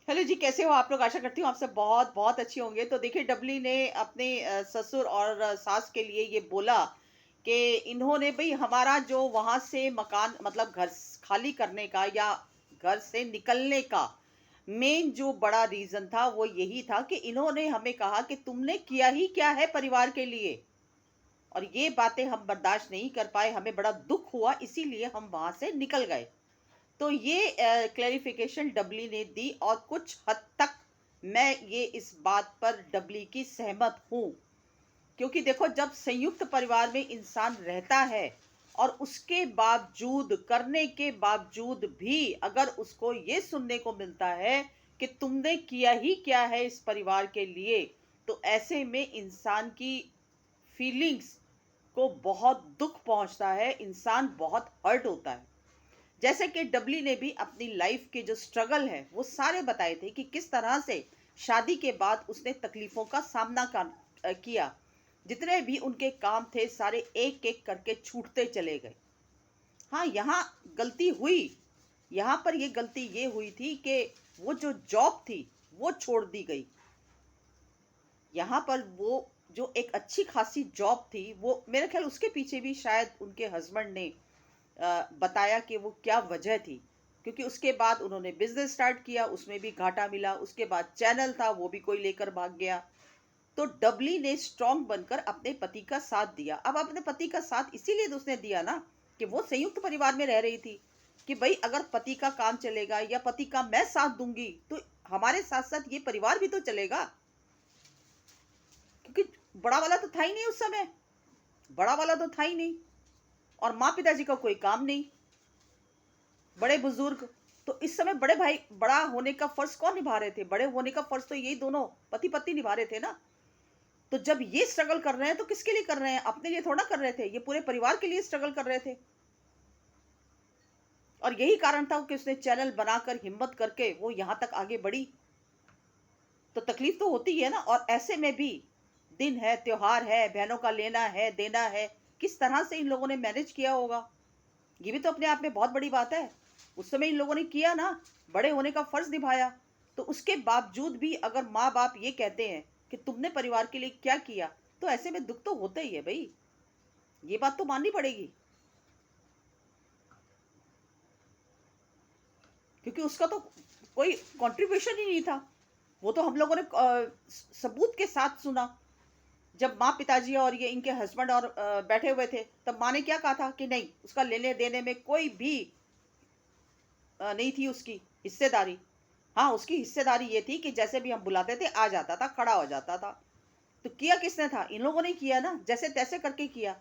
Hello जी, कैसे हो आप लोग? आशा करती हूँ आप सब बहुत बहुत अच्छे होंगे। तो देखिए, डबली ने अपने ससुर और सास के लिए ये बोला कि इन्होंने भई हमारा जो वहाँ से मकान मतलब खाली करने का या घर से निकलने का मेन जो बड़ा रीज़न था वो यही था कि इन्होंने हमें कहा कि तुमने किया ही क्या है परिवार के लिए? और ये बातें हम बर्दाश्त नहीं कर पाए, हमें बड़ा दुःख हुआ, इसीलिए हम वहाँ से निकल गए। तो ये क्लैरिफ़िकेशन डबली ने दी और कुछ हद तक मैं ये इस बात पर डबली की सहमत हूँ। क्योंकि देखो, जब संयुक्त परिवार में इंसान रहता है और उसके बावजूद करने के बावजूद भी अगर उसको ये सुनने को मिलता है कि तुमने किया ही क्या है इस परिवार के लिए, तो ऐसे में इंसान की फीलिंग्स को बहुत दुःख पहुँचता है, इंसान बहुत हर्ट होता है। जैसे कि डबली ने भी अपनी लाइफ के जो स्ट्रगल है वो सारे बताए थे कि किस तरह से शादी के बाद उसने तकलीफों का सामना किया। जितने भी उनके काम थे सारे एक एक करके छूटते चले गए। हाँ, यहाँ गलती हुई। यहाँ पर ये गलती ये हुई थी कि वो जो जॉब थी वो छोड़ दी गई। यहाँ पर वो जो एक अच्छी खासी जॉब थी वो मेरे ख्याल उसके पीछे भी शायद उनके हस्बैंड ने बताया कि वो क्या वजह थी। क्योंकि उसके बाद उन्होंने बिजनेस स्टार्ट किया, उसमें भी घाटा मिला। उसके बाद चैनल था, वो भी कोई लेकर भाग गया। तो डबली ने स्ट्रांग बनकर अपने पति का साथ दिया। अब अपने पति का साथ इसीलिए तो उसने दिया ना कि वो संयुक्त परिवार में रह रही थी कि भाई अगर पति का काम चलेगा या पति का मैं साथ दूंगी तो हमारे साथ साथ ये परिवार भी तो चलेगा। क्योंकि बड़ा वाला तो था ही नहीं उस समय, बड़ा वाला तो था ही नहीं। और माँ पिताजी का कोई काम नहीं, बड़े बुजुर्ग। तो इस समय बड़े भाई बड़ा होने का फर्ज कौन निभा रहे थे? बड़े होने का फर्ज तो यही दोनों पति पत्नी निभा रहे थे ना। तो जब ये स्ट्रगल कर रहे हैं तो किसके लिए कर रहे हैं? अपने लिए थोड़ा कर रहे थे, ये पूरे परिवार के लिए स्ट्रगल कर रहे थे। और यही कारण था कि उसने चैनल बनाकर हिम्मत करके वो यहां तक आगे बढ़ी। तो तकलीफ तो होती है ना। और ऐसे में भी दिन है, त्योहार है, बहनों का लेना है देना है, किस तरह से इन लोगों ने मैनेज किया होगा, ये भी तो अपने आप में बहुत बड़ी बात है। उस समय इन लोगों ने किया ना, बड़े होने का फर्ज निभाया। तो उसके बावजूद भी अगर माँ बाप ये कहते हैं कि तुमने परिवार के लिए क्या किया, तो ऐसे में दुख तो होता ही है भाई। ये बात तो माननी पड़ेगी। क्योंकि उसका तो कोई कंट्रीब्यूशन ही नहीं था। वो तो हम लोगों ने सबूत के साथ सुना। जब माँ पिताजी और ये इनके हस्बैंड और बैठे हुए थे, तब माँ ने क्या कहा था कि नहीं, उसका लेने देने में कोई भी नहीं थी उसकी हिस्सेदारी। हाँ, उसकी हिस्सेदारी ये थी कि जैसे भी हम बुलाते थे आ जाता था, खड़ा हो जाता था। तो किया किसने था? इन लोगों ने किया ना, जैसे तैसे करके किया।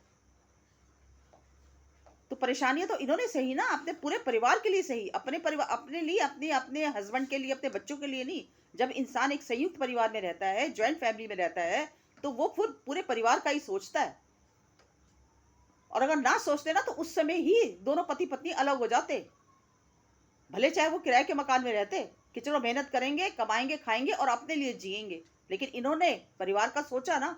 तो परेशानियां तो इन्होंने सही ना, अपने पूरे परिवार के लिए सही, अपने परिवार, अपने लिए, अपने अपने हस्बैंड के लिए, अपने बच्चों के लिए नहीं। जब इंसान एक संयुक्त परिवार में रहता है, ज्वाइंट फैमिली में रहता है, तो वो फिर पूरे परिवार का ही सोचता है। और अगर ना सोचते ना तो उस समय ही दोनों पति पत्नी अलग हो जाते। भले चाहे वो किराए के मकान में रहते कि चलो मेहनत करेंगे, कमाएंगे, खाएंगे और अपने लिए जिएंगे। लेकिन इन्होंने परिवार का सोचा ना।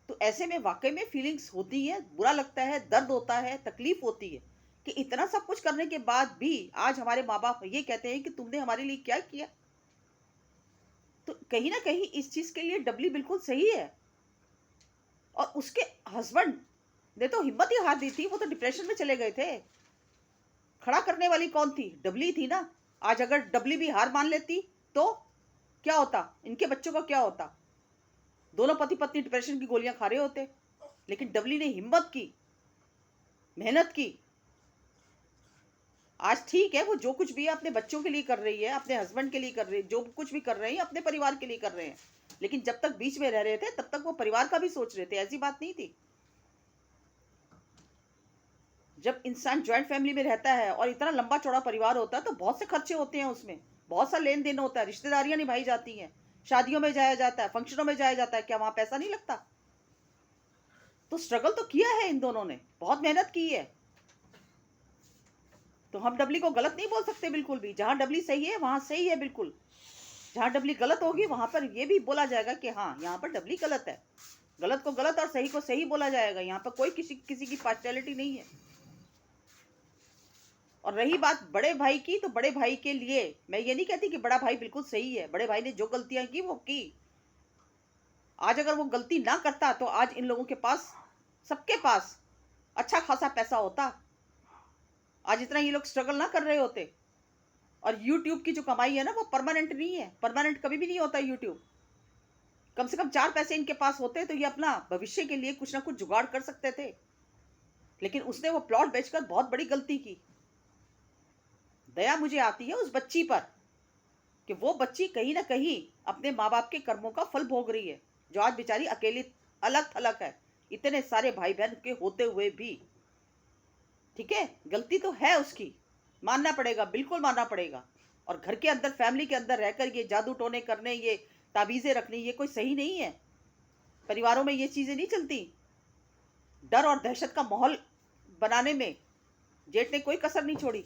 तो ऐसे में वाकई में फीलिंग्स होती है, बुरा लगता है, दर्द होता है, तकलीफ होती है कि इतना सब कुछ करने के बाद भी आज हमारे माँ बाप ये कहते हैं कि तुमने हमारे लिए क्या किया। तो कहीं ना कहीं इस चीज के लिए डबली बिल्कुल सही है। और उसके हस्बैंड ने तो हिम्मत ही हार दी थी, वो तो डिप्रेशन में चले गए थे। खड़ा करने वाली कौन थी? डबली थी ना। आज अगर डबली भी हार मान लेती तो क्या होता? इनके बच्चों का क्या होता? दोनों पति पत्नी डिप्रेशन की गोलियां खा रहे होते। लेकिन डबली ने हिम्मत की, मेहनत की। आज ठीक है, वो जो कुछ भी है अपने बच्चों के लिए कर रही है, अपने हस्बैंड के लिए कर रही है, जो कुछ भी कर रहे हैं अपने परिवार के लिए कर रहे हैं। लेकिन जब तक बीच में रह रहे थे तब तक वो परिवार का भी सोच रहे थे, ऐसी बात नहीं थी। जब इंसान ज्वाइंट फैमिली में रहता है और इतना लंबा चौड़ा परिवार होता है तो बहुत से खर्चे होते हैं उसमें, बहुत सा लेन देन होता है, रिश्तेदारियां निभाई जाती हैं, शादियों में जाया जाता है, फंक्शनों में जाया जाता है, क्या वहां पैसा नहीं लगता? तो स्ट्रगल तो किया है इन दोनों ने, बहुत मेहनत की है। तो हम डबली को गलत नहीं बोल सकते बिल्कुल भी। जहां डबली सही है वहां सही है बिल्कुल। जहां डबली गलत होगी वहां पर यह भी बोला जाएगा कि हाँ, यहाँ पर डबली गलत है। गलत को गलत और सही को सही बोला जाएगा। यहाँ पर कोई किसी किसी की पार्शियलिटी नहीं है। और रही बात बड़े भाई की, तो बड़े भाई के लिए मैं ये नहीं कहती कि बड़ा भाई बिल्कुल सही है। बड़े भाई ने जो गलतियां की वो की। आज अगर वो गलती ना करता तो आज इन लोगों के पास, सबके पास अच्छा खासा पैसा होता। आज इतना ये लोग स्ट्रगल ना कर रहे होते। और यूट्यूब की जो कमाई है ना, वो परमानेंट नहीं है, परमानेंट कभी भी नहीं होता यूट्यूब। कम से कम 4 पैसे इनके पास होते तो ये अपना भविष्य के लिए कुछ ना कुछ जुगाड़ कर सकते थे। लेकिन उसने वो प्लॉट बेचकर बहुत बड़ी गलती की। दया मुझे आती है उस बच्ची पर कि वो बच्ची कहीं ना कहीं अपने माँ बाप के कर्मों का फल भोग रही है, जो आज बेचारी अकेली अलग थलग है, इतने सारे भाई बहन के होते हुए भी। ठीक है, गलती तो है उसकी, मानना पड़ेगा, बिल्कुल मानना पड़ेगा। और घर के अंदर, फैमिली के अंदर रहकर ये जादू टोने करने, ये ताबीजें रखनी, ये कोई सही नहीं है। परिवारों में ये चीजें नहीं चलती। डर और दहशत का माहौल बनाने में जेठ ने कोई कसर नहीं छोड़ी।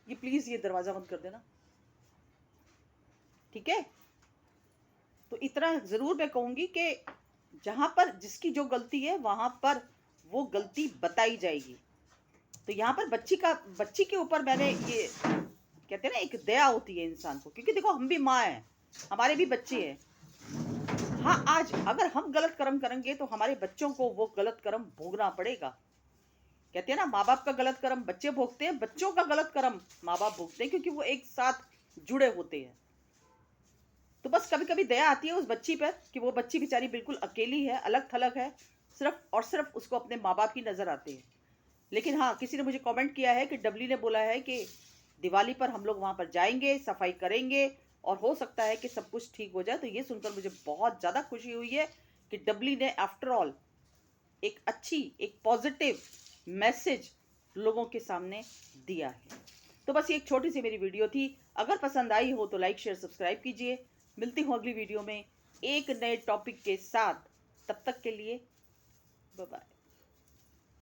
ये प्लीज ये दरवाजा बंद कर देना, ठीक है। तो इतना जरूर मैं कहूंगी कि जहां पर जिसकी जो गलती है वहां पर वो गलती बताई जाएगी। तो यहाँ पर बच्ची के ऊपर मैंने ये, कहते हैं ना, एक दया होती है इंसान को, क्योंकि देखो हम भी माँ हैं, हमारे भी बच्चे हैं। हाँ, आज अगर हम गलत कर्म करेंगे तो हमारे बच्चों को वो गलत कर्म भोगना पड़ेगा। कहते हैं ना, माँ बाप का गलत कर्म बच्चे भोगते हैं, बच्चों का गलत कर्म माँ बाप भोगते हैं, क्योंकि वो एक साथ जुड़े होते हैं। तो बस कभी कभी दया आती है उस बच्ची पर कि वो बच्ची बेचारी बिल्कुल अकेली है, अलग थलग है, सिर्फ और सिर्फ उसको अपने माँ बाप की नजर आते हैं। लेकिन हाँ, किसी ने मुझे कमेंट किया है कि डबली ने बोला है कि दिवाली पर हम लोग वहां पर जाएंगे, सफाई करेंगे और हो सकता है कि सब कुछ ठीक हो जाए। तो ये सुनकर मुझे बहुत ज्यादा खुशी हुई है कि डबली ने आफ्टर ऑल एक अच्छी, एक पॉजिटिव मैसेज लोगों के सामने दिया है। तो बस ये एक छोटी सी मेरी वीडियो थी। अगर पसंद आई हो तो लाइक शेयर सब्सक्राइब कीजिए। मिलती हूँ अगली वीडियो में एक नए टॉपिक के साथ। तब तक के लिए बाय बाय।